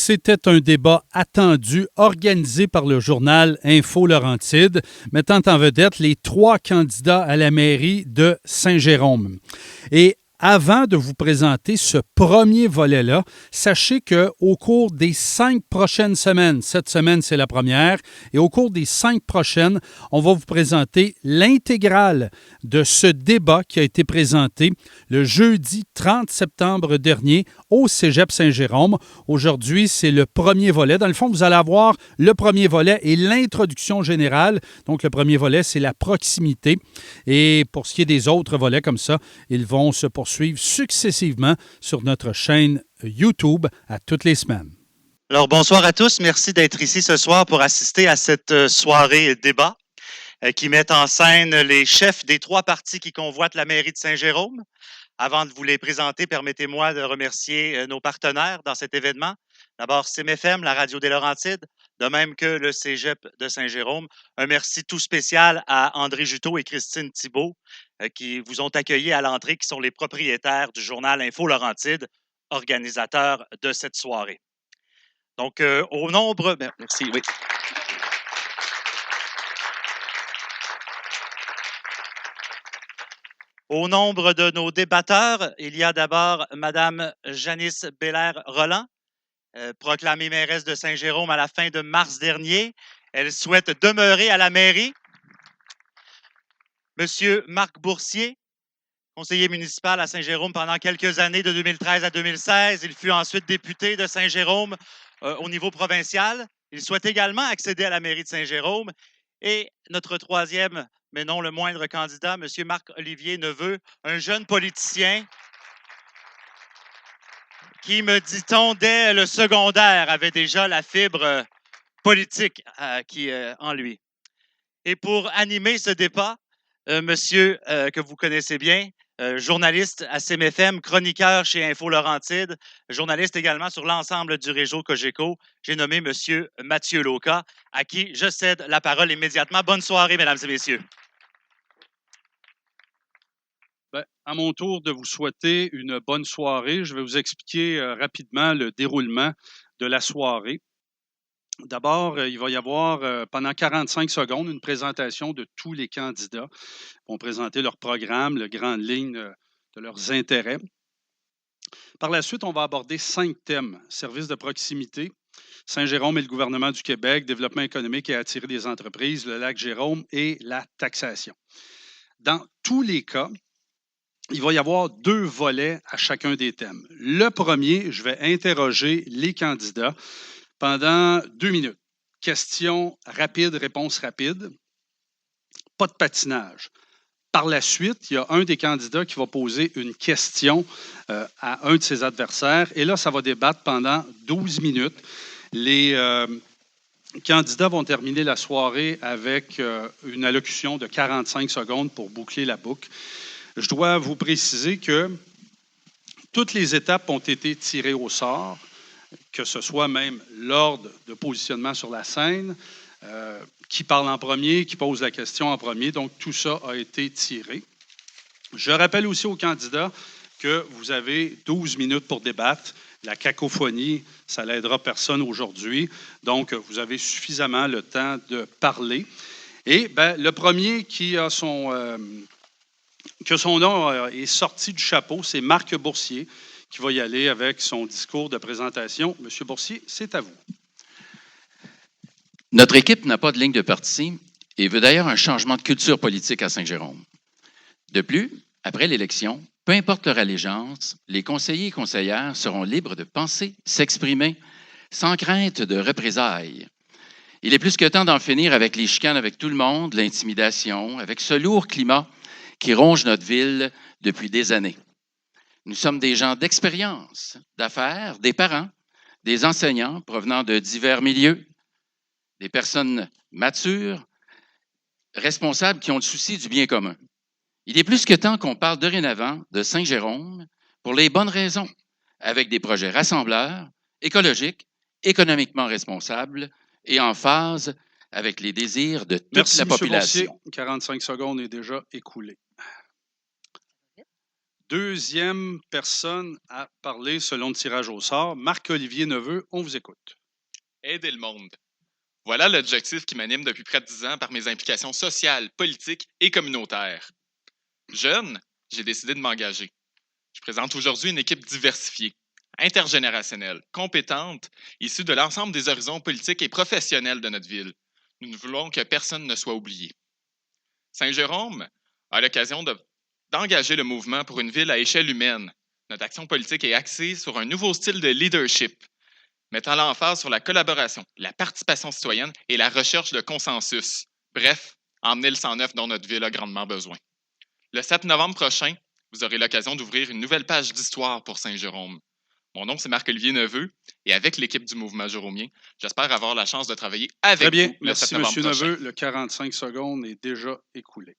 C'était un débat attendu, organisé par le journal Info Laurentide, mettant en vedette les 3 candidats à la mairie de Saint-Jérôme. Et avant de vous présenter ce premier volet-là, sachez qu'au cours des 5 prochaines semaines, cette semaine c'est la première, et au cours des 5 prochaines, on va vous présenter l'intégrale de ce débat qui a été présenté le jeudi 30 septembre dernier au Cégep Saint-Jérôme. Aujourd'hui, c'est le premier volet. Dans le fond, vous allez avoir le premier volet et l'introduction générale. Donc, le premier volet, c'est la proximité. Et pour ce qui est des autres volets comme ça, ils vont se poursuivre successivement sur notre chaîne YouTube à toutes les semaines. Alors, bonsoir à tous. Merci d'être ici ce soir pour assister à cette soirée débat qui met en scène les chefs des 3 partis qui convoitent la mairie de Saint-Jérôme. Avant de vous les présenter, permettez-moi de remercier nos partenaires dans cet événement. D'abord, CMFM, la radio des Laurentides, de même que le Cégep de Saint-Jérôme. Un merci tout spécial à André Juteau et Christine Thibault qui vous ont accueillis à l'entrée, qui sont les propriétaires du journal Info Laurentide, organisateurs de cette soirée. Donc, au nombre... merci, oui. Au nombre de nos débatteurs, il y a d'abord Mme Janice Belair-Roland, proclamée mairesse de Saint-Jérôme à la fin de mars dernier. Elle souhaite demeurer à la mairie. Monsieur Marc Boursier, conseiller municipal à Saint-Jérôme pendant quelques années, de 2013 à 2016. Il fut ensuite député de Saint-Jérôme au niveau provincial. Il souhaite également accéder à la mairie de Saint-Jérôme. Et notre troisième, mais non le moindre candidat, M. Marc-Olivier Neveu, un jeune politicien qui, me dit-on, dès le secondaire, avait déjà la fibre politique en lui. Et pour animer ce débat, monsieur que vous connaissez bien, journaliste à CMFM, chroniqueur chez Info Laurentide, journaliste également sur l'ensemble du réseau Cogeco. J'ai nommé monsieur Mathieu Lauca, à qui je cède la parole immédiatement. Bonne soirée, mesdames et messieurs. Bien, à mon tour de vous souhaiter une bonne soirée, je vais vous expliquer rapidement le déroulement de la soirée. D'abord, il va y avoir pendant 45 secondes une présentation de tous les candidats. Ils vont présenter leur programme, les grandes lignes de leurs intérêts. Par la suite, on va aborder 5 thèmes. Services de proximité, Saint-Jérôme et le gouvernement du Québec, développement économique et attirer des entreprises, le lac Jérôme et la taxation. Dans tous les cas, il va y avoir 2 volets à chacun des thèmes. Le premier, je vais interroger les candidats pendant 2 minutes. Questions rapides, réponses rapides. Pas de patinage. Par la suite, il y a un des candidats qui va poser une question à un de ses adversaires. Et là, ça va débattre pendant 12 minutes. Les candidats vont terminer la soirée avec une allocution de 45 secondes pour boucler la boucle. Je dois vous préciser que toutes les étapes ont été tirées au sort, que ce soit même l'ordre de positionnement sur la scène, qui parle en premier, qui pose la question en premier. Donc, tout ça a été tiré. Je rappelle aussi aux candidats que vous avez 12 minutes pour débattre. La cacophonie, ça n'aidera personne aujourd'hui. Donc, vous avez suffisamment le temps de parler. Et bien, le premier que son nom est sorti du chapeau, c'est Marc Boursier, qui va y aller avec son discours de présentation. Monsieur Boursier, c'est à vous. Notre équipe n'a pas de ligne de parti et veut d'ailleurs un changement de culture politique à Saint-Jérôme. De plus, après l'élection, peu importe leur allégeance, les conseillers et conseillères seront libres de penser, s'exprimer, sans crainte de représailles. Il est plus que temps d'en finir avec les chicanes avec tout le monde, l'intimidation, avec ce lourd climat qui ronge notre ville depuis des années. Nous sommes des gens d'expérience, d'affaires, des parents, des enseignants provenant de divers milieux, des personnes matures, responsables qui ont le souci du bien commun. Il est plus que temps qu'on parle dorénavant de Saint-Jérôme pour les bonnes raisons, avec des projets rassembleurs, écologiques, économiquement responsables et en phase avec les désirs de toute la population. Boursier. 45 secondes est déjà écoulé. Deuxième personne à parler selon le tirage au sort, Marc-Olivier Neveu, on vous écoute. Aider le monde. Voilà l'objectif qui m'anime depuis près de 10 ans par mes implications sociales, politiques et communautaires. Jeune, j'ai décidé de m'engager. Je présente aujourd'hui une équipe diversifiée, intergénérationnelle, compétente, issue de l'ensemble des horizons politiques et professionnels de notre ville. Nous ne voulons que personne ne soit oublié. Saint-Jérôme a l'occasion d'engager le mouvement pour une ville à échelle humaine. Notre action politique est axée sur un nouveau style de leadership, mettant l'emphase sur la collaboration, la participation citoyenne et la recherche de consensus. Bref, emmener le 109 dont notre ville a grandement besoin. Le 7 novembre prochain, vous aurez l'occasion d'ouvrir une nouvelle page d'histoire pour Saint-Jérôme. Mon nom, c'est Marc-Olivier Neveu, et avec l'équipe du mouvement jérômien, j'espère avoir la chance de travailler avec Très bien. vous le 7 Merci, novembre M. prochain. Neveu. Le 45 secondes est déjà écoulé.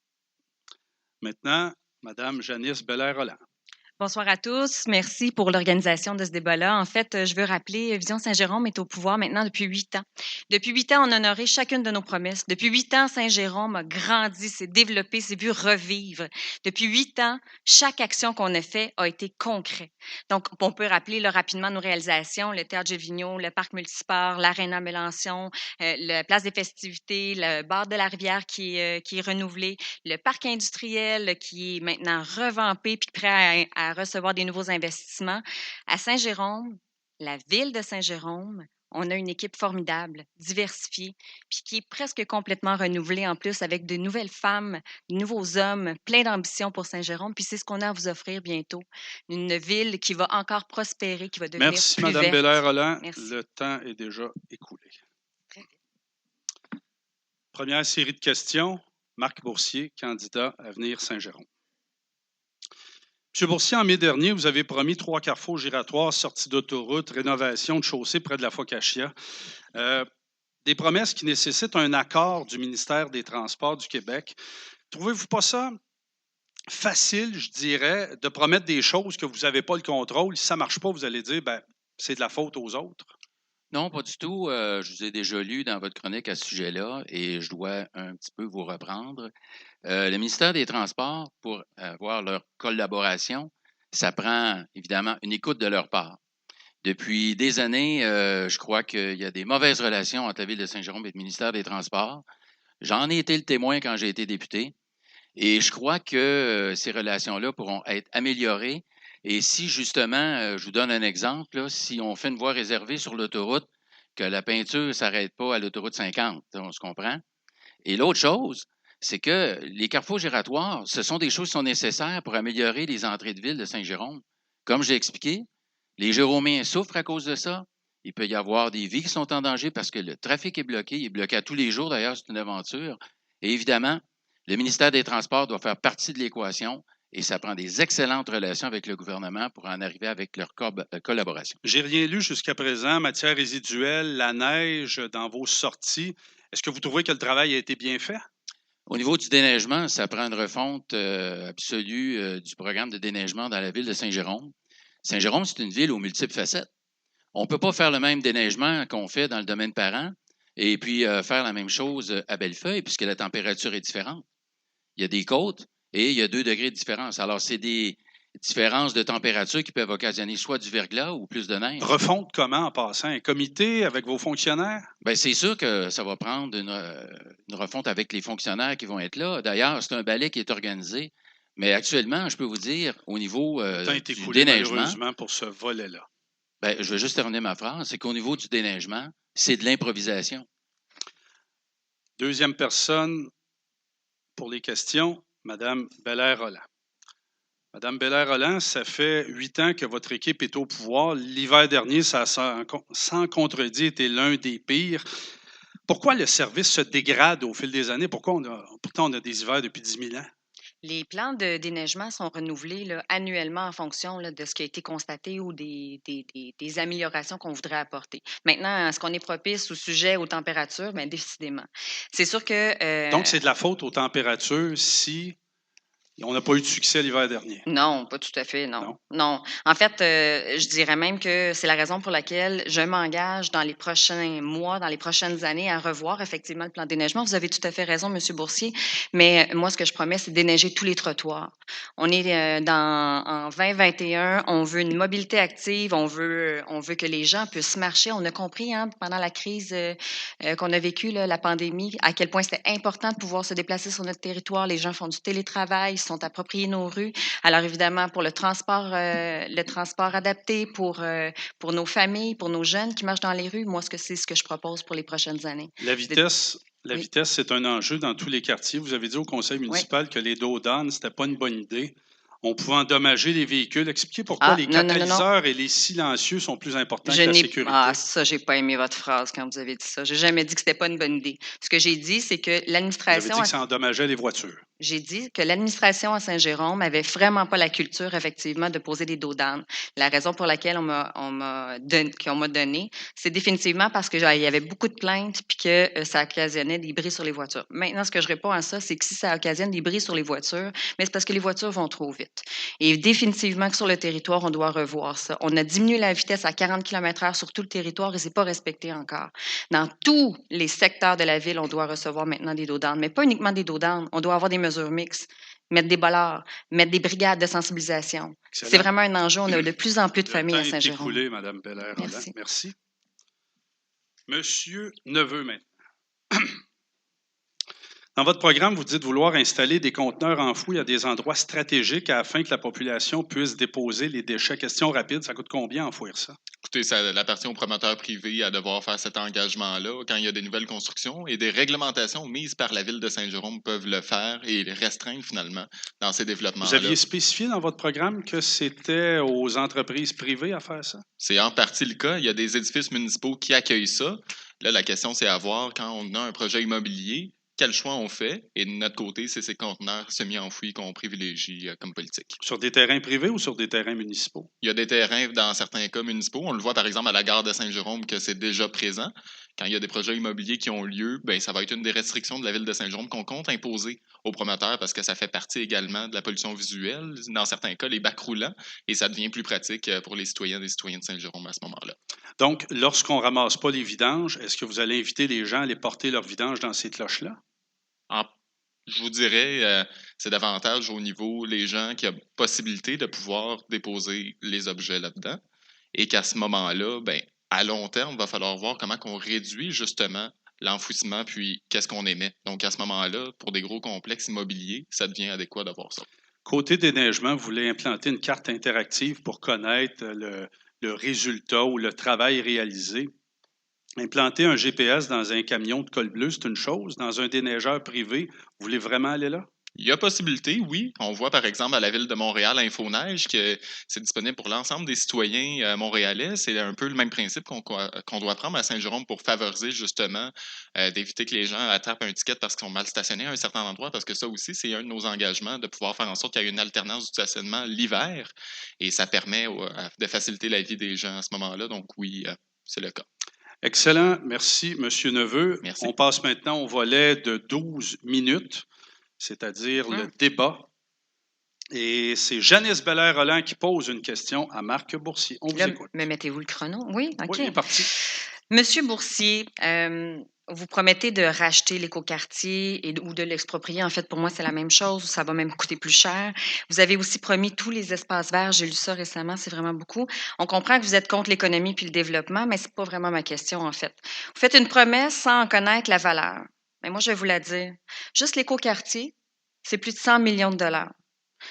Maintenant, Mme Janice Belair-Rolland. Bonsoir à tous. Merci pour l'organisation de ce débat-là. En fait, je veux rappeler, Vision Saint-Jérôme est au pouvoir maintenant depuis 8 ans. Depuis 8 ans, on a honoré chacune de nos promesses. Depuis 8 ans, Saint-Jérôme a grandi, s'est développé, s'est vu revivre. Depuis 8 ans, chaque action qu'on a faite a été concrète. Donc, on peut rappeler là, rapidement nos réalisations, le Théâtre Gilles Vigneault, le Parc Multisport, l'Aréna Mélenchon, la Place des festivités, le Bar de la Rivière qui est renouvelé, le Parc industriel qui est maintenant revampé puis prêt à recevoir des nouveaux investissements. À Saint-Jérôme, la ville de Saint-Jérôme, on a une équipe formidable, diversifiée, puis qui est presque complètement renouvelée en plus avec de nouvelles femmes, de nouveaux hommes, plein d'ambition pour Saint-Jérôme. Puis c'est ce qu'on a à vous offrir bientôt. Une ville qui va encore prospérer, qui va devenir Merci, plus Mme verte. Belair-Rolland. Merci. Le temps est déjà écoulé. Très bien. Première série de questions. Marc Boursier, candidat à Avenir Saint-Jérôme. M. Boursier, en mai dernier, vous avez promis 3 carrefours giratoires, sorties d'autoroute, rénovation de chaussées près de la Focaccia. Des promesses qui nécessitent un accord du ministère des Transports du Québec. Trouvez-vous pas ça facile, je dirais, de promettre des choses que vous n'avez pas le contrôle? Si ça ne marche pas, vous allez dire, ben, c'est de la faute aux autres. Non, pas du tout. Je vous ai déjà lu dans votre chronique à ce sujet-là et je dois un petit peu vous reprendre. Le ministère des Transports, pour avoir leur collaboration, ça prend évidemment une écoute de leur part. Depuis des années, je crois qu'il y a des mauvaises relations entre la Ville de Saint-Jérôme et le ministère des Transports. J'en ai été le témoin quand j'ai été député et je crois que ces relations-là pourront être améliorées. Et si justement, je vous donne un exemple, là, si on fait une voie réservée sur l'autoroute, que la peinture ne s'arrête pas à l'autoroute 50, on se comprend. Et l'autre chose, c'est que les carrefours giratoires, ce sont des choses qui sont nécessaires pour améliorer les entrées de ville de Saint-Jérôme. Comme j'ai expliqué, les Jéromiens souffrent à cause de ça. Il peut y avoir des vies qui sont en danger parce que le trafic est bloqué. Il est bloqué à tous les jours, d'ailleurs, c'est une aventure. Et évidemment, le ministère des Transports doit faire partie de l'équation et ça prend des excellentes relations avec le gouvernement pour en arriver avec leur collaboration. J'ai rien lu jusqu'à présent, matière résiduelle, la neige dans vos sorties. Est-ce que vous trouvez que le travail a été bien fait? Au niveau du déneigement, ça prend une refonte absolue du programme de déneigement dans la ville de Saint-Jérôme. Saint-Jérôme, c'est une ville aux multiples facettes. On ne peut pas faire le même déneigement qu'on fait dans le domaine parent et puis faire la même chose à Bellefeuille puisque la température est différente. Il y a des côtes et il y a 2 degrés de différence. Alors, c'est des différences de température qui peuvent occasionner soit du verglas ou plus de neige. Refonte comment en passant? Un comité avec vos fonctionnaires? Bien, c'est sûr que ça va prendre une refonte avec les fonctionnaires qui vont être là. D'ailleurs, c'est un balai qui est organisé. Mais actuellement, je peux vous dire, au niveau Le temps est du écoulé, déneigement, malheureusement, pour ce volet-là. bien, je vais juste terminer ma phrase, c'est qu'au niveau du déneigement, c'est de l'improvisation. Deuxième personne pour les questions, Mme Belair-Rolland. Mme Belair-Rolland, ça fait 8 ans que votre équipe est au pouvoir. L'hiver dernier, ça a sans contredit été l'un des pires. Pourquoi le service se dégrade au fil des années? Pourtant, on a des hivers depuis 10 000 ans. Les plans de déneigement sont renouvelés là, annuellement en fonction là, de ce qui a été constaté ou des améliorations qu'on voudrait apporter. Maintenant, est-ce qu'on est propice au sujet, aux températures? Bien, décidément. C'est sûr que... Donc, c'est de la faute aux températures si On n'a pas eu de succès l'hiver dernier. Non, pas tout à fait, non. Non? Non. En fait, je dirais même que c'est la raison pour laquelle je m'engage dans les prochains mois, dans les prochaines années, à revoir effectivement le plan de déneigement. Vous avez tout à fait raison, Monsieur Boursier, mais moi, ce que je promets, c'est de déneiger tous les trottoirs. On est en 2021, on veut une mobilité active, on veut que les gens puissent marcher. On a compris pendant la crise qu'on a vécue, là, la pandémie, à quel point c'était important de pouvoir se déplacer sur notre territoire. Les gens font du télétravail, se sont appropriés nos rues. Alors évidemment, pour le transport adapté pour nos familles, pour nos jeunes qui marchent dans les rues, moi, c'est ce que je propose pour les prochaines années. La vitesse, Oui. vitesse, c'est un enjeu dans tous les quartiers. Vous avez dit au conseil municipal que les dos d'âne, ce n'était pas une bonne idée. On pouvait endommager les véhicules. Expliquez pourquoi les non. catalyseurs et les silencieux sont plus importants que la sécurité. Ça, j'ai pas aimé votre phrase quand vous avez dit ça. J'ai jamais dit que c'était pas une bonne idée. Ce que j'ai dit, c'est que Vous avez l'administration... dit que ça endommageait les voitures. J'ai dit que l'administration à Saint-Jérôme avait vraiment pas la culture, effectivement, de poser des dos d'âne. La raison pour laquelle qu'on m'a donné, c'est définitivement parce que il y avait beaucoup de plaintes puis que ça occasionnait des bris sur les voitures. Maintenant, ce que je réponds à ça, c'est que si ça occasionne des bris sur les voitures, mais c'est parce que les voitures vont trop vite. Et définitivement que sur le territoire, on doit revoir ça. On a diminué la vitesse à 40 km/h sur tout le territoire et c'est pas respecté encore. Dans tous les secteurs de la ville, on doit recevoir maintenant des dos d'âne, mais pas uniquement des dos d'âne. On doit avoir des mesures mixtes, mettre des bollards, mettre des brigades de sensibilisation. Excellent. C'est vraiment un enjeu. On a de plus en plus de familles à Le temps est Saint-Jérôme. écoulé, Mme Belair-Rolland. Merci. Merci. Monsieur Neveu, maintenant. Dans votre programme, vous dites vouloir installer des conteneurs enfouis à des endroits stratégiques afin que la population puisse déposer les déchets. Question rapide, ça coûte combien enfouir ça? Écoutez, ça appartient aux promoteurs privés à devoir faire cet engagement-là quand il y a des nouvelles constructions et des réglementations mises par la Ville de Saint-Jérôme peuvent le faire et les restreindre finalement dans ces développements-là. Vous aviez spécifié dans votre programme que c'était aux entreprises privées à faire ça? C'est en partie le cas. Il y a des édifices municipaux qui accueillent ça. Là, la question, c'est à voir quand on a un projet immobilier, quel choix on fait. Et de notre côté, c'est ces conteneurs semi-enfouis qu'on privilégie comme politique. Sur des terrains privés ou sur des terrains municipaux? Il y a des terrains, dans certains cas municipaux. On le voit, par exemple, à la gare de Saint-Jérôme, que c'est déjà présent. Quand il y a des projets immobiliers qui ont lieu, bien, ça va être une des restrictions de la Ville de Saint-Jérôme qu'on compte imposer aux promoteurs parce que ça fait partie également de la pollution visuelle. Dans certains cas, les bacs roulants. Et ça devient plus pratique pour les citoyens et citoyennes de Saint-Jérôme à ce moment-là. Donc, lorsqu'on ne ramasse pas les vidanges, est-ce que vous allez inviter les gens à aller porter leurs vidanges dans ces cloches-là? Je vous dirais, c'est davantage au niveau les gens qui ont possibilité de pouvoir déposer les objets là-dedans et qu'à ce moment-là, ben, à long terme, il va falloir voir comment on réduit justement l'enfouissement puis qu'est-ce qu'on émet. Donc, à ce moment-là, pour des gros complexes immobiliers, ça devient adéquat d'avoir ça. Côté déneigement, vous voulez implanter une carte interactive pour connaître le résultat ou le travail réalisé. Implanter un GPS dans un camion de col bleu, c'est une chose. Dans un déneigeur privé, vous voulez vraiment aller là? Il y a possibilité, oui. On voit par exemple à la Ville de Montréal, InfoNeige, que c'est disponible pour l'ensemble des citoyens montréalais. C'est un peu le même principe qu'on doit prendre à Saint-Jérôme pour favoriser justement d'éviter que les gens attrapent un ticket parce qu'ils sont mal stationnés à un certain endroit, parce que ça aussi, c'est un de nos engagements de pouvoir faire en sorte qu'il y ait une alternance du stationnement l'hiver. Et ça permet de faciliter la vie des gens à ce moment-là. Donc oui, c'est le cas. Excellent. Merci, M. Neveu. Merci. On passe maintenant au volet de 12 minutes, c'est-à-dire le débat. Et c'est Janice Belair-Rolland qui pose une question à Marc Boursier. On vous écoute. Mais mettez-vous le chrono? Oui, OK. Oui, il est parti. Monsieur Boursier, vous promettez de racheter l'écoquartier ou de l'exproprier. En fait, pour moi, c'est la même chose. Ça va même coûter plus cher. Vous avez aussi promis tous les espaces verts. J'ai lu ça récemment. C'est vraiment beaucoup. On comprend que vous êtes contre l'économie puis le développement, mais c'est pas vraiment ma question, en fait. Vous faites une promesse sans en connaître la valeur. Mais moi, je vais vous la dire. Juste l'écoquartier, c'est plus de 100 millions de dollars.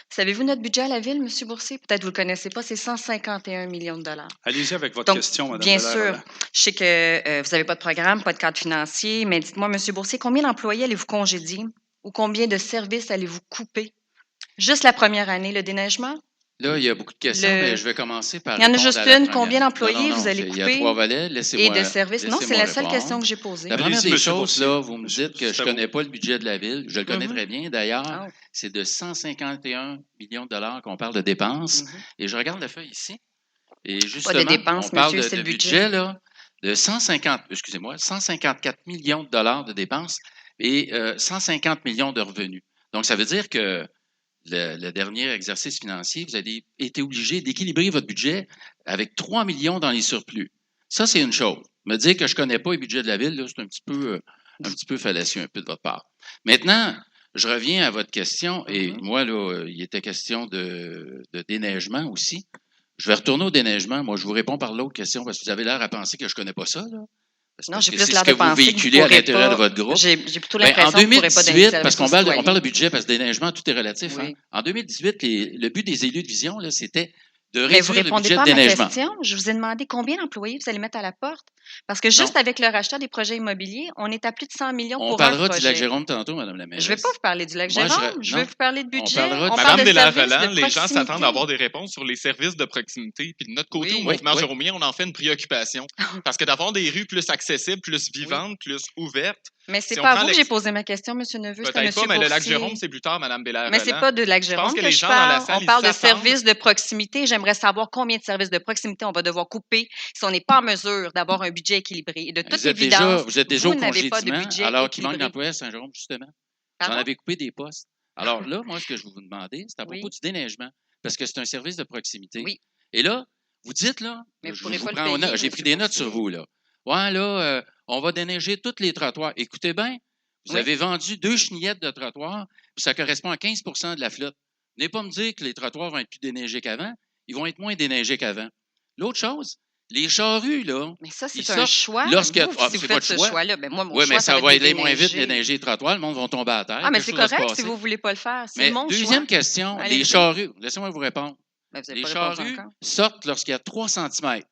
Savez-vous notre budget à la Ville, M. Boursier? Peut-être que vous ne le connaissez pas, c'est 151 millions de dollars. Allez-y avec votre question, Mme Bien Belair-Rolland. sûr, je sais que vous n'avez pas de programme, pas de cadre financier, mais dites-moi, M. Boursier, combien d'employés allez-vous congédier ou combien de services allez-vous couper? Juste la première année, le déneigement? Là, il y a beaucoup de questions, mais je vais commencer par. Il y en a répondre juste à la une. première. Combien d'employés Non, vous allez Il y a couper? 3 volets. Et de services? Non, c'est la seule répondre. question que j'ai posée. La première Allez-y, des M. choses, Boursier. là, vous me dites que je ne connais pas le budget de la Ville. Je le connais Mhm. très bien, d'ailleurs. Ah. C'est de 151 millions de dollars qu'on parle de dépenses. Mhm. Et je regarde la feuille ici. Et Pas justement, de dépenses, on parle monsieur, c'est de le budget. budget là, de 154 millions de dollars de dépenses et 150 millions de revenus. Donc, ça veut dire que le dernier exercice financier, vous avez été obligé d'équilibrer votre budget avec 3 millions dans les surplus. Ça, c'est une chose. Me dire que je ne connais pas le budget de la ville, là, c'est un petit peu fallacieux un peu de votre part. Maintenant, je reviens à votre question, et moi, là, il était question de déneigement aussi. Je vais retourner au déneigement. Moi, je vous réponds par l'autre question parce que vous avez l'air à penser que je ne connais pas ça, là. Non, j'ai que plus c'est l'air ce que de vous penser que vous véhiculez à pourrez l'intérieur pas. de votre groupe. J'ai plutôt Ben, l'impression en que vous ne pourrez pas donner 2018, service parce qu'on aux parle, on citoyens. parle de budget, parce que déneigement, tout est relatif. Oui. Hein. En 2018, le but des élus de vision, là, c'était de Mais vous réduire le répondez budget pas de à ma déneigement. question. Je vous ai demandé combien d'employés vous allez mettre à la porte. Parce que juste Non. avec le rachat des projets immobiliers, on est à plus de 100 millions On pour un parlera du lac projet. Jérôme tantôt, Madame la Je ne vais mairesse. pas vous parler du lac Moi, Jérôme. Je veux non. vous parler de On budget. parlera On du- parle Madame de Bélair services Roland, de les gens s'attendent à proximité. avoir des réponses sur les services de proximité. Puis de notre côté, Oui. au mouvement Oui. Jérômien, on en fait une préoccupation. Parce que d'avoir des rues plus accessibles, plus vivantes, plus ouvertes. Mais c'est Si on pas à prend vous que j'ai posé ma question, M. Neveu. C'est à Peut-être M. pas, mais le lac Boursier. Jérôme, c'est plus tard, Madame Bélair Mais c'est Roland. pas de lac Je Jérôme pense que que les je gens dans la parle. salle, On parle ils de s'attendent. services de proximité. J'aimerais savoir combien de services de proximité on va devoir couper si on n'est pas en mesure d'avoir un budget équilibré. Et de toute évidence, Vous êtes déjà au vous n'avez pas de congédiement, budget alors qu'il manque équilibré. d'employés à Saint-Jérôme, justement. Vous en Pardon? avez coupé des postes. Alors là, moi, ce que je vais vous demander, c'est à propos Oui. du déneigement, parce que c'est un service de proximité. Oui. Et là, vous dites, là, Mais vous je pourrez vous pas le prends aux payer, notes, j'ai M. pris des notes Boursier. sur vous, là. Ouais, là, on va déneiger tous les trottoirs. Écoutez bien, vous Oui. avez vendu 2 chenillettes de trottoirs, puis ça correspond à 15 de la flotte. Venez pas me dire que les trottoirs vont être plus déneigés qu'avant. Ils vont être moins déneigés qu'avant. L'autre chose, les charrues, là, Mais ça, ils c'est un sortent choix. lorsqu'il y a- Vous, Ah, si vous c'est faites votre ce choix. choix-là, ben moi, mon Oui, choix, mais ça va être de aller moins vite déneiger. déneiger les trottoirs, le monde va tomber à terre. Ah, mais quelque c'est chose va se correct si passer. vous ne voulez pas le faire. C'est Mais mon deuxième choix. question, les Allez-y. charrues, laissez-moi vous répondre. Ben, vous n'avez Les pas répondu charrues encore. sortent lorsqu'il y a 3 cm.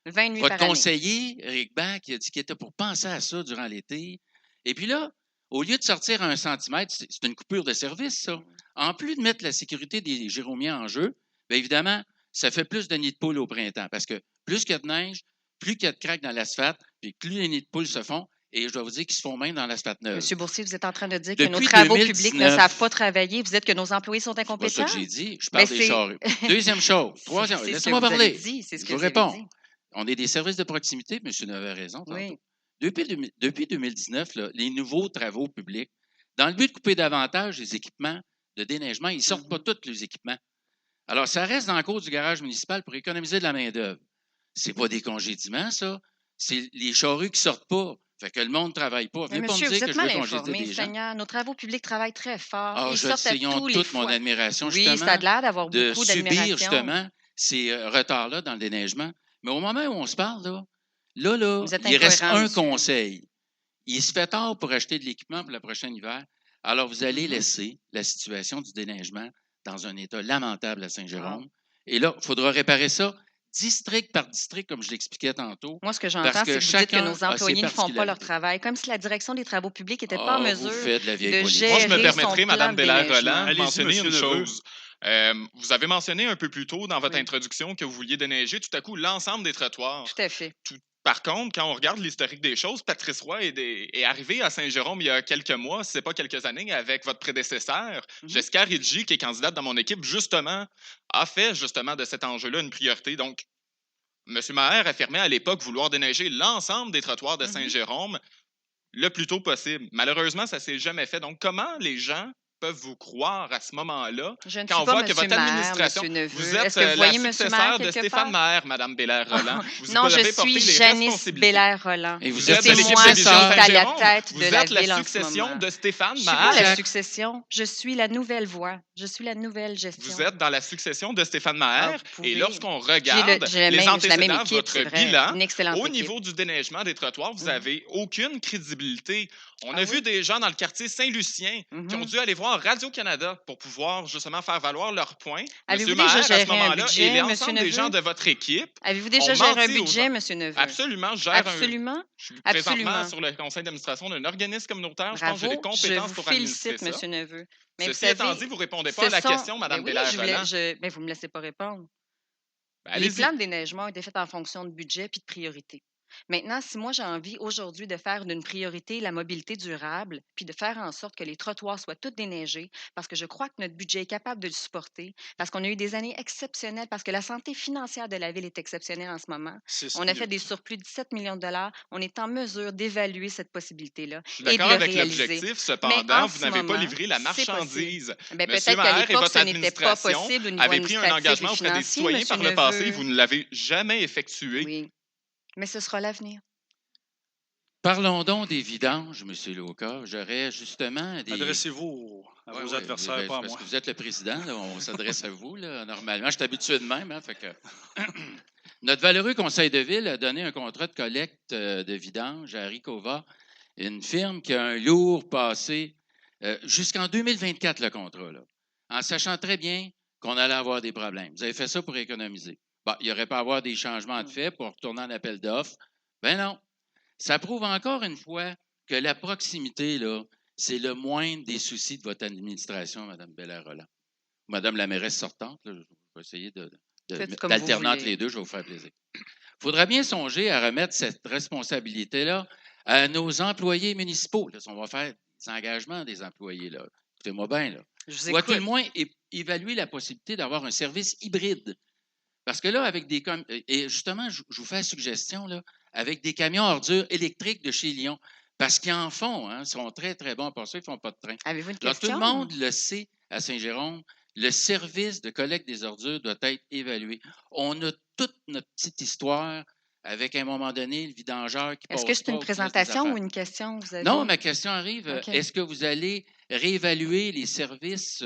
20 nuits Votre par année. conseiller, Éric Bach, il a dit qu'il était pour penser à ça durant l'été. Et puis là, au lieu de sortir à 1 centimètre, c'est une coupure de service, ça. En plus de mettre la sécurité des Jéromiens en jeu, bien évidemment, ça fait plus de nids de poules au printemps. Parce que plus qu'il y a de neige, plus qu'il y a de craques dans l'asphalte, puis plus les nids de poules se font. Et je dois vous dire qu'ils se font même dans l'asphalte neuve. Monsieur Boursier, vous êtes en train de dire que nos Depuis travaux publics ne 2019. savent pas travailler. Vous dites que nos employés sont C'est pas ça incompétents? que j'ai dit. Je parle Mais des c'est- charrues. Deuxième chose. Troisième. C'est ce que Laissez-moi vous avez parler. dit, c'est ce Je que vous vous avez réponds. dit. On est des services de proximité, M. Neveu a raison. Tantôt. Oui. Depuis 2019, là, les nouveaux travaux publics, dans le but de couper davantage les équipements de déneigement, ils ne sortent pas tous les équipements. Alors, ça reste dans le cours du garage municipal pour économiser de la main-d'œuvre. Ce n'est pas des congédiements, ça. C'est les charrues qui ne sortent pas. Fait que le monde ne travaille pas. Mais Venez pas me monsieur, dire vous que êtes je veux mal congédier informé, des gens. Seigneur. Nos travaux publics travaillent très fort. Ah, Ils je sortent à sais, ils ont tous les toute mon fois. admiration, Oui, justement, ça a l'air d'avoir de beaucoup subir, d'admiration. justement, ces retards-là dans le déneigement. Mais au moment où on se parle, là, Vous êtes il reste incohérent, un monsieur. conseil. Il se fait tard pour acheter de l'équipement pour le prochain hiver. Alors, vous allez Mhm. laisser la situation du déneigement dans un état lamentable à Saint-Jérôme. Et là, il faudra réparer ça district par district, comme je l'expliquais tantôt. Moi, ce que Parce j'entends, que c'est que vous dites que chacun nos a ses employés ne font pas leur particularités. travail, comme si la direction des travaux publics n'était pas en Ah, mesure vous faites de la vieille de politique. gérer Moi, je me son permettrai, plan Madame de Bélair déneigement. Roland, de Allez-y, mentionner Monsieur une Neveu. chose. Vous avez mentionné un peu plus tôt dans votre Oui. introduction que vous vouliez déneiger tout à coup l'ensemble des trottoirs. Tout à fait. Par contre, quand on regarde l'historique des choses, Patrice Roy est arrivé à Saint-Jérôme il y a quelques mois, si ce n'est pas quelques années, avec votre prédécesseur, Mhm. Jessica Ridji, qui est candidate dans mon équipe, justement, a fait justement de cet enjeu-là une priorité. Donc, M. Maher affirmait à l'époque vouloir déneiger l'ensemble des trottoirs de Mhm. Saint-Jérôme le plus tôt possible. Malheureusement, ça ne s'est jamais fait. Donc, comment les gens peuvent vous croire à ce moment-là Je ne quand suis on pas voit que M. votre Maher, administration... M. Neveu. Vous êtes Est-ce que vous la voyez M. Maher successeur de quelque Stéphane part? Maher, Mme Bélair-Roland. Vous Non, je devez porter suis les Janice responsabilités. Bélair-Roland. Et vous Vous êtes êtes C'est de l'équipe moi de qui vision est à la Saint-Jérôme. tête Vous de la êtes la ville en ce succession moment. de Stéphane Je suis pas la Maher. succession, je suis la nouvelle voix. Je suis la nouvelle gestion. Vous êtes dans la succession de Stéphane Ah, Maher. vous pouvez. Et lorsqu'on J'ai regarde j'ai les la même antécédents de équipe, votre c'est vrai. bilan, Une excellente au équipe. niveau du déneigement des trottoirs, vous Mhm. n'avez aucune crédibilité. On Ah a oui? vu des gens dans le quartier Saint-Lucien qui ont Mhm. dû aller voir Radio-Canada pour pouvoir justement faire valoir leurs points. Avez-vous Monsieur déjà Maher, à géré ce un moment-là, budget, et Monsieur l'ensemble des Neveu? gens de votre équipe, Avez-vous déjà on géré un mentit aux budget, gens. M. Neveu? Absolument, je gère Absolument. je suis Absolument. présentement sur le conseil d'administration d'un organisme communautaire. Je pense que j'ai les Bravo. Je compétences vous pour administrer félicite, ça. M. Neveu. Mais Ceci vous étant savez, dit, vous ne répondez pas à la question, Mme Ben oui, Bélair-Roland. mais vous ne me laissez pas répondre. Ben, Les allez-y. plans de déneigement ont été faits en fonction de budget puis de priorité. Maintenant, si moi j'ai envie aujourd'hui de faire d'une priorité la mobilité durable, puis de faire en sorte que les trottoirs soient tous déneigés, parce que je crois que notre budget est capable de le supporter, parce qu'on a eu des années exceptionnelles, parce que la santé financière de la ville est exceptionnelle en ce moment. 6 On a fait des minutes. surplus de 17 millions de dollars. On est en mesure d'évaluer cette possibilité-là Je suis et de d'accord le avec réaliser. l'objectif, Mais cependant, en vous ce n'avez pas moment, livré la c'est possible. marchandise. Ben, Monsieur peut-être qu'à Maire et l'époque, votre ce n'était pas administration possible au niveau avaient pris un administratif engagement et auprès des financier, citoyens Monsieur par le passé, Neveu. vous ne l'avez jamais effectué. Oui, mais ce sera l'avenir. Parlons donc des vidanges, M. Loca. J'aurais justement des... Adressez-vous à Ouais, vos ouais, adversaires, ben, pas à parce moi. que vous êtes le président, là, on s'adresse à vous, là, normalement. Je suis habitué de même. Hein, fait que... Notre valeureux conseil de ville a donné un contrat de collecte de vidange à Ricova, une firme qui a un lourd passé jusqu'en 2024, le contrat, là, en sachant très bien qu'on allait avoir des problèmes. Vous avez fait ça pour économiser. Bon, il n'y aurait pas à avoir des changements de fait pour retourner en appel d'offres. Ben non. Ça prouve encore une fois que la proximité, là, c'est le moindre des soucis de votre administration, Mme Bellard-Roland. Mme la mairesse sortante, là, je vais essayer Faites comme vous d'alterner entre voulez. les deux, je vais vous faire plaisir. Il faudra bien songer à remettre cette responsabilité-là à nos employés municipaux. Là, si on va faire des engagements des employés, là. Écoutez-moi bien, là. Je vous Ou à tout le écoute. moins évaluer la possibilité d'avoir un service hybride. Parce que là, avec des et justement, je vous fais la suggestion, là, avec des camions ordures électriques de chez Lyon, parce qu'ils en font, hein, ils sont très, très bons pour ça, ils ne font pas de train. Avez-vous une Alors, tout question? le monde le sait à Saint-Jérôme, le service de collecte des ordures doit être évalué. On a toute notre petite histoire avec, à un moment donné, le vidangeur qui passe Est-ce que c'est pas une ou qui laisse des présentation affaires. ou une question que vous avez? Non, ma question arrive. OK. Est-ce que vous allez réévaluer les services,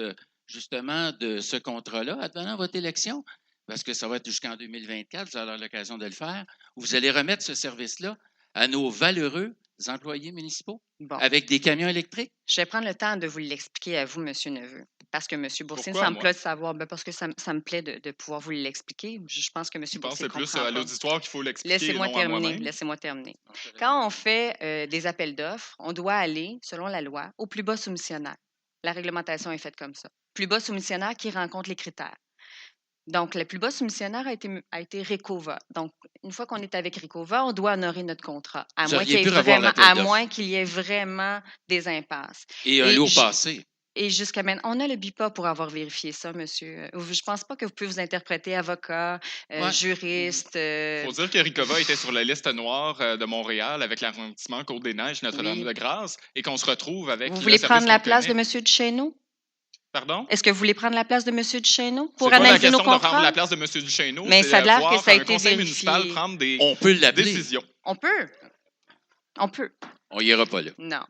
justement, de ce contrat-là, advenant votre élection? Parce que ça va être jusqu'en 2024, vous allez avoir l'occasion de le faire. Ou vous allez remettre ce service-là à nos valeureux employés municipaux Bon, avec des camions électriques? je vais prendre le temps de vous l'expliquer à vous, Monsieur Neveu. Parce que M. Boursine, Pourquoi, ça me moi? plaît de savoir. Ben, parce que ça me plaît de pouvoir vous l'expliquer. Je pense que M. Je pense que Boursine c'est plus comprend à pas. l'auditoire qu'il faut l'expliquer et Laissez-moi non à terminer. moi-même. Laissez-moi terminer. Quand on fait des appels d'offres, on doit aller, selon la loi, au plus bas soumissionnaire. La réglementation est faite comme ça. Plus bas soumissionnaire qui rencontre les critères. Donc, le plus bas soumissionnaire a été Ricova. Donc, une fois qu'on est avec Ricova, on doit honorer notre contrat, à Vous moins qu'il y auriez ait pu revoir vraiment, l'appel à d'offres. moins qu'il y ait vraiment des impasses. Et un Et lourd je- passé. Et jusqu'à maintenant, on a le BIPA pour avoir vérifié ça, monsieur. Je pense pas que vous pouvez vous interpréter avocat, Ouais. juriste. Il faut dire que Ricova était sur la liste noire de Montréal avec l'arrondissement Côte-des-Neiges, Notre-Dame-de-Grâce, et qu'on se retrouve avec Vous le voulez service prendre la qu'on place de connaît. M. Duchesneau? Pardon? Est-ce que vous voulez prendre la place de M. Duchesneau C'est pour pas la analyser question nos de prendre contrats? la place de M. Duchesneau, Mais c'est ça a de l'air que voir ça a un été conseil vérifié. municipal prendre des On peut l'appeler. décisions. On peut. On peut. On n'ira pas là. Non.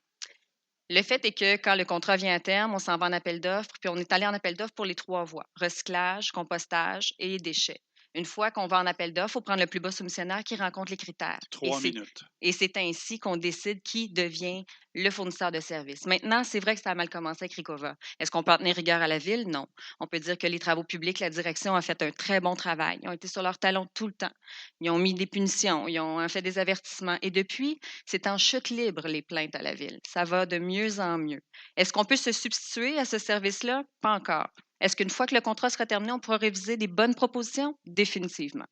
Le fait est que quand le contrat vient à terme, on s'en va en appel d'offres, puis on est allé en appel d'offres pour les 3 voies, recyclage, compostage et déchets. Une fois qu'on va en appel d'offres, il faut prendre le plus bas soumissionnaire qui rencontre les critères. 3 minutes. Et c'est ainsi qu'on décide qui devient le fournisseur de services. Maintenant, c'est vrai que ça a mal commencé avec Ricova. Est-ce qu'on peut en tenir rigueur à la ville? Non. On peut dire que les travaux publics, la direction a fait un très bon travail. Ils ont été sur leur talon tout le temps. Ils ont mis des punitions, ils ont fait des avertissements. Et depuis, c'est en chute libre les plaintes à la ville. Ça va de mieux en mieux. Est-ce qu'on peut se substituer à ce service-là? Pas encore. Est-ce qu'une fois que le contrat sera terminé, on pourra réviser des bonnes propositions? Définitivement.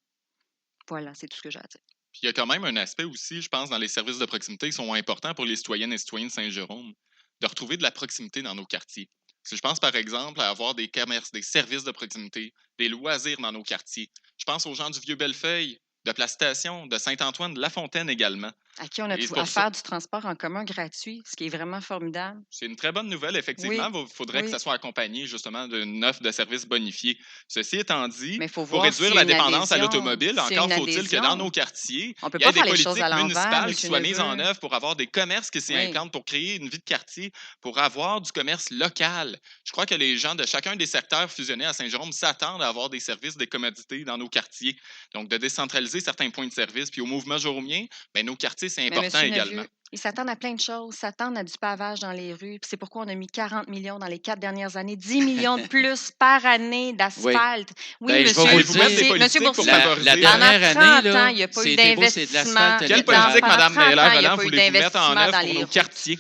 Voilà, c'est tout ce que j'ai à dire. Puis il y a quand même un aspect aussi, je pense, dans les services de proximité qui sont importants pour les citoyennes et citoyens de Saint-Jérôme, de retrouver de la proximité dans nos quartiers. Parce que je pense, par exemple, à avoir des commerces, des services de proximité, des loisirs dans nos quartiers. Je pense aux gens du Vieux-Bellefeuille, de Place Station, de Saint-Antoine, de La Fontaine également. À qui on a Et tout pour à ça- faire du transport en commun gratuit, ce qui est vraiment formidable. C'est une très bonne nouvelle, effectivement. Il faudrait que oui. ça soit accompagné justement d'une offre de services bonifiés. Ceci étant dit, Mais il faut pour voir réduire s'il y la a une dépendance à adhésion. l'automobile, S'il y a encore une faut-il que dans adhésion. nos quartiers, On peut il y ait pas des faire les choses politiques à l'envers, municipales qui monsieur soient mises en Neveu. œuvre pour avoir des commerces qui s'y Oui. implantent, pour créer une vie de quartier, pour avoir du commerce local. Je crois que les gens de chacun des secteurs fusionnés à Saint-Jérôme s'attendent à avoir des services, des commodités dans nos quartiers. Donc, de décentraliser certains points de service. Puis au mouvement Jérômien, ben, nos quartiers, c'est Mais important monsieur également. Neveu, ils s'attendent à plein de choses. Ils s'attendent à du pavage dans les rues. Puis c'est pourquoi on a mis 40 millions dans les 4 dernières années, 10 millions de plus par année d'asphalte. Oui, Ben, je vais monsieur, vous Allez-vous mettre des monsieur politiques pour Boursier, favoriser La pendant dernière 30 année, ans, là, il n'y a pas eu c'était beau, c'est de d'investissement. l'asphalte Quelle littéral. politique, Pendant Mme 30 ans, il n'y a Mélard-Roland, pas eu voulez-vous mettre en d'investissement œuvre dans pour les nos routes. quartiers?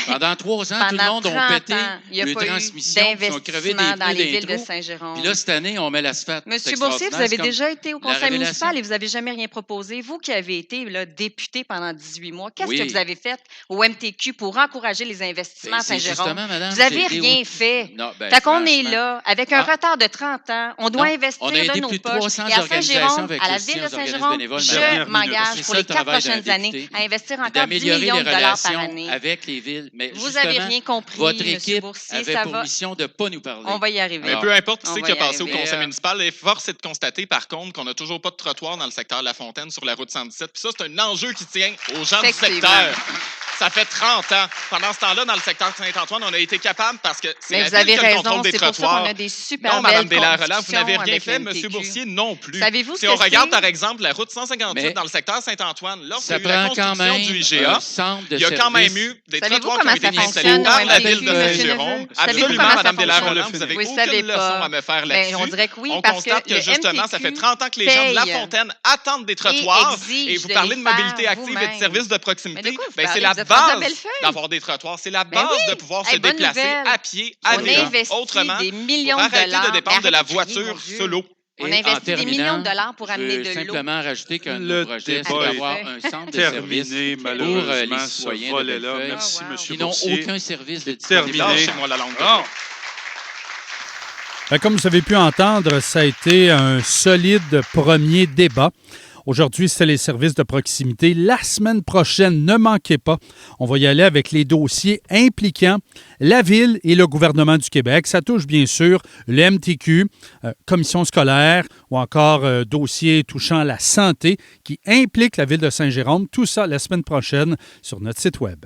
Pendant 3 ans, tout le Pendant monde a 30 pété ans, il n'y a les pas eu transmissions, ils ont crevé des d'investissement dans pneus les des villes de trous. Saint-Jérôme. Puis là, cette année, on met l'asphalte. C'est Monsieur Boursier, vous extraordinaire. avez C'est comme déjà été au la conseil révélation. municipal et vous n'avez jamais rien proposé. Vous qui avez été là, député pendant 18 mois, qu'est-ce que Oui. vous avez fait au MTQ pour encourager les investissements Ben, à c'est Saint-Jérôme? justement, madame, Vous n'avez j'ai été rien au- fait. Non, ben, Fait qu'on est franchement. là, avec un Ah. retard de 30 ans, on doit Non, investir on a de aidé nos plus de poches. 300 Et à organisations Saint-Jérôme, avec à la le soutien ville de aux organismes Saint-Jérôme, bénévoles, je madame. m'engage C'est pour ça, les le 4 travail d'un prochaines années député. à investir Puis encore 10 d'améliorer millions les de dollars par relations année. avec les villes. Mais Vous n'avez justement, rien compris, votre M. équipe Boursier, avait ça pour va. mission de ne pas nous parler. On va y arriver. Mais Alors, peu importe qui on c'est va qui a y passé au arriver. conseil municipal, et force est de constater, par contre, qu'on n'a toujours pas de trottoir dans le secteur de La Fontaine sur la route 117. Puis ça, c'est un enjeu qui tient aux gens du Effectivement. secteur. Ça fait 30 ans. Pendant ce temps-là, dans le secteur de Saint-Antoine, on a été capable parce que c'est Mais la vous avez ville qui a le raison, contrôle des c'est pour ça trottoirs. qu'on a des super Non, Mme belles Deslarola, vous n'avez discussions rien avec fait. le M. MTQ. Boursier, non plus. Savez-vous ce Si que on regarde, c'est? par exemple, la route 158 Mais dans le secteur Saint-Antoine, lorsqu'il y a ça eu la prend quand construction même du IGA, un centre de il y a quand même service. eu des Savez-vous trottoirs qui ont comment été ça installés fonctionne par au la MTQ, ville de M. Saint-Jérôme. Neveu? Savez-vous Absolument, comment ça Mme fonctionne? Deslarola, vous avez Vous aucune savez leçon pas. à me faire Ben, là-dessus. on dirait que oui, On parce constate que que le justement, ça fait MTQ 30 ans que les gens de La paye Fontaine attendent des trottoirs exige et vous de parlez les de mobilité faire active et de vous-même. services de Mais proximité. de quoi vous Ben, c'est parlez? la Vous êtes rendu à base Bellefeuille? d'avoir des trottoirs. C'est la Ben base oui. de pouvoir Hey, se bonne déplacer nouvelle. à pied, à On vélo, a investi autrement, des millions pour de arrêter dollars. de dépendre de la Arrêtez de crier, voiture mon Dieu. solo. On Et a en investi des terminant, millions de dollars pour amener je de veux l'eau. simplement rajouter qu'un de Le nos projets, c'est débat d'avoir est un centre de service Terminé, pour malheureusement, les ce citoyens de volet-là. Bellefeuille Merci, Ah, wow. M. qui n'ont Boursier. aucun service de Terminé. disponibilité. Lâchez-moi la langue de Bon. bois. Comme vous avez pu entendre, ça a été un solide premier débat. Aujourd'hui, c'était les services de proximité. La semaine prochaine, ne manquez pas, on va y aller avec les dossiers impliquant la Ville et le gouvernement du Québec. Ça touche bien sûr le MTQ, commission scolaire ou encore dossiers touchant la santé qui impliquent la Ville de Saint-Jérôme. Tout ça la semaine prochaine sur notre site Web.